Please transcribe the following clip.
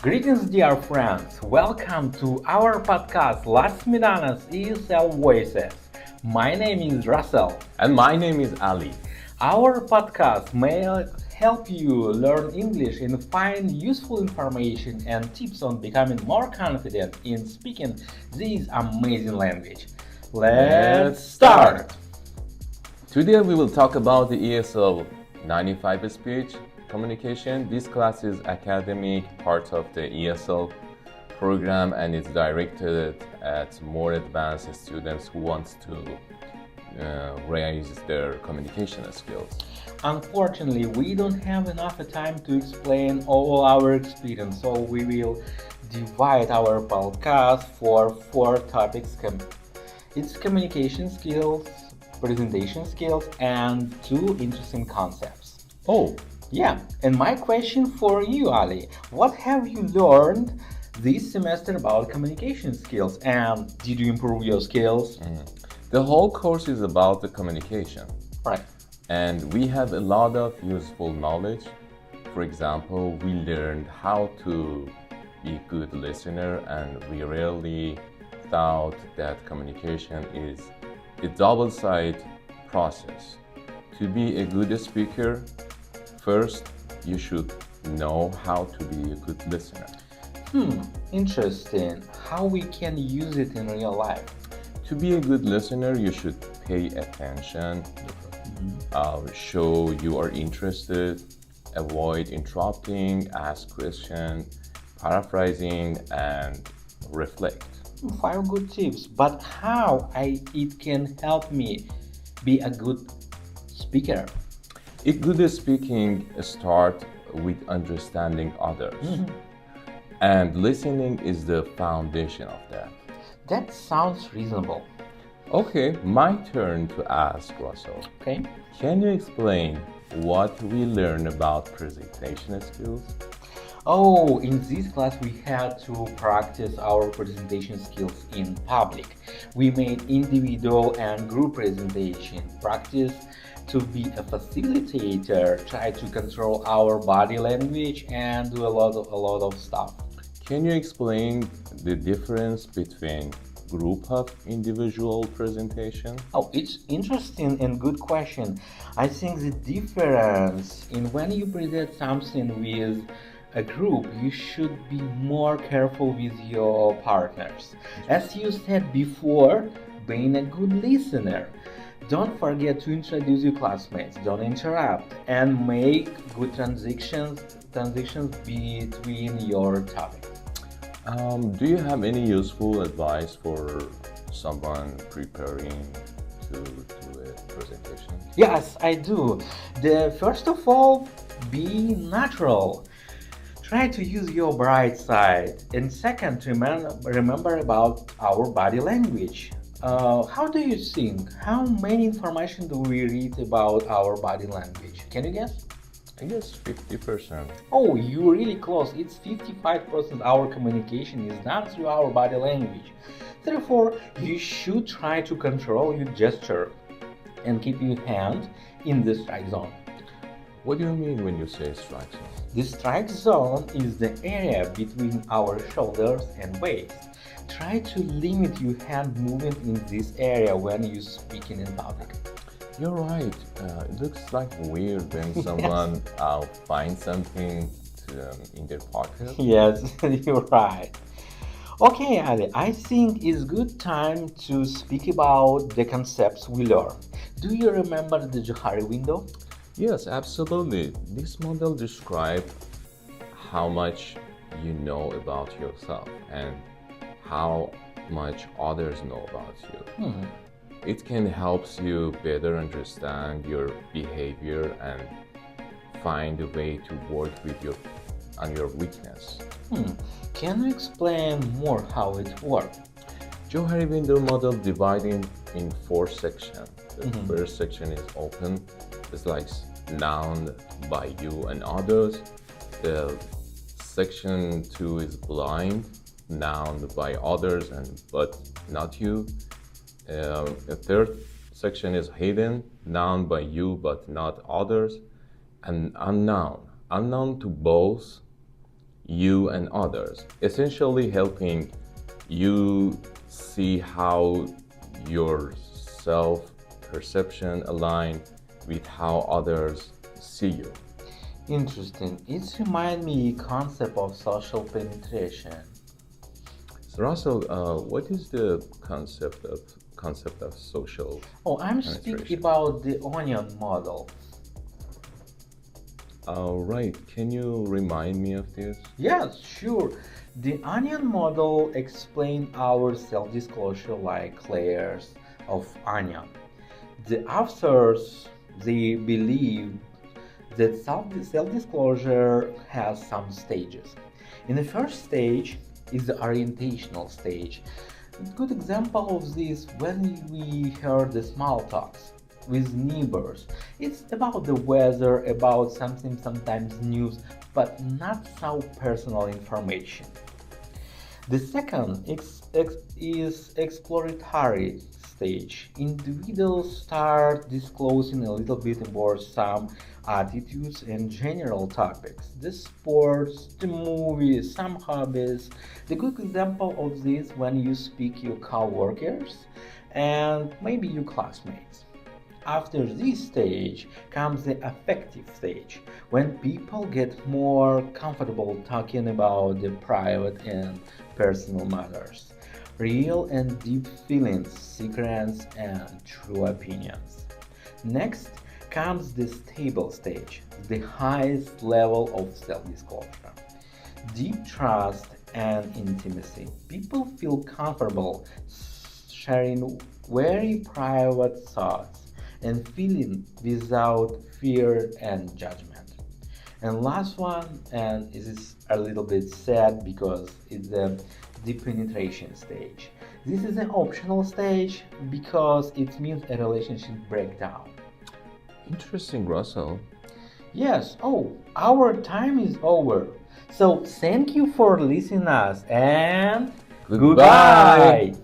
Greetings, dear friends. Welcome to our podcast, Las Miranas Esl Voices. My name is Russell. And my name is Ali. Our podcast may help you learn English and find useful information and tips on becoming more confident in speaking this amazing language. Let's start! Today we will talk about the ESL 95 speech communication. This class is academic, part of the ESL program, and it's directed at more advanced students who want to raise their communication skills. Unfortunately, we don't have enough time to explain all our experience, so we will divide our podcast for four topics. It's communication skills, presentation skills, and two interesting concepts. Oh, Yeah, and my question for you, Ali, what have you learned this semester about communication skills, and did you improve your skills? the whole course is about the communication, Right. and we have a lot of useful knowledge. For example, we learned how to be a good listener, and we really thought that communication is a double-sided process. To be a good speaker, first you should know how to be a good listener. Interesting. How we can use it in real life. To be a good listener, you should pay attention, show you are interested, avoid interrupting, ask questions, paraphrasing, and reflect. Five good tips, but it can help me be a good speaker? A good speaking starts with understanding others, and listening is the foundation of that. That sounds reasonable. Okay, my turn to ask Russell. Okay. Can you explain what we learn about presentation skills? Oh, in this class we had to practice our presentation skills in public. We made individual and group presentation, practice to be a facilitator, try to control our body language, and do a lot of stuff. Can you explain the difference between group of individual presentation? Oh, it's interesting and good question. I think the difference in when you present something with a group, you should be more careful with your partners. As you said before, being a good listener. Don't forget to introduce your classmates, don't interrupt, and make good transitions between your topics. Do you have any useful advice for someone preparing to do a presentation? Yes, I do. First of all, be natural. Try to use your bright side. And second, remember about our body language. How do you think? How many information do we read about our body language? Can you guess? I guess 50%. Oh, you're really close. It's 55% our communication is done through our body language. Therefore, you should try to control your gesture and keep your hand in the strike zone. What do you mean when you say strike zone? The strike zone is the area between our shoulders and waist. Try to limit your hand movement in this area when you're speaking in public. You're right. It looks like weird when someone finds something in their pocket. Yes, you're right. Okay, Ali, I think it's good time to speak about the concepts we learned. Do you remember the Johari window? Yes, absolutely. This model describes how much you know about yourself and how much others know about you. It can help you better understand your behavior and find a way to work on your weakness. Can you explain more how it works? Johari window model dividing in four sections. The first section is open. It's like known by you and others. The section 2 is blind, known by others but not you. The third section is hidden, known by you but not others, and unknown to both you and others, essentially helping you see how your self perception align with how others see you. Interesting. It reminds me concept of social penetration. So Russell, what is the concept of social Oh, I'm speaking penetration? about the onion model. All right, can you remind me of this? Yes, sure. The onion model explains our self-disclosure like layers of onion. The authors they believe that self-disclosure has some stages. In the first stage is the orientational stage. A good example of this when we heard the small talks with neighbors. It's about the weather, about something sometimes news, but not so personal information. The second is exploratory stage. Individuals start disclosing a little bit about some attitudes and general topics. The sports, the movies, some hobbies. The good example of this when you speak your coworkers and maybe your classmates. After this stage comes the affective stage, when people get more comfortable talking about the private and personal matters, real and deep feelings, secrets, and true opinions. Next comes the stable stage, the highest level of self disclosure. Deep trust and intimacy. People feel comfortable sharing very private thoughts and feeling without fear and judgment. And last one, and this is a little bit sad because it's the deep penetration stage. This is an optional stage because it means a relationship breakdown. Interesting, Russell. Yes, oh, our time is over. So thank you for listening us and Goodbye. goodbye.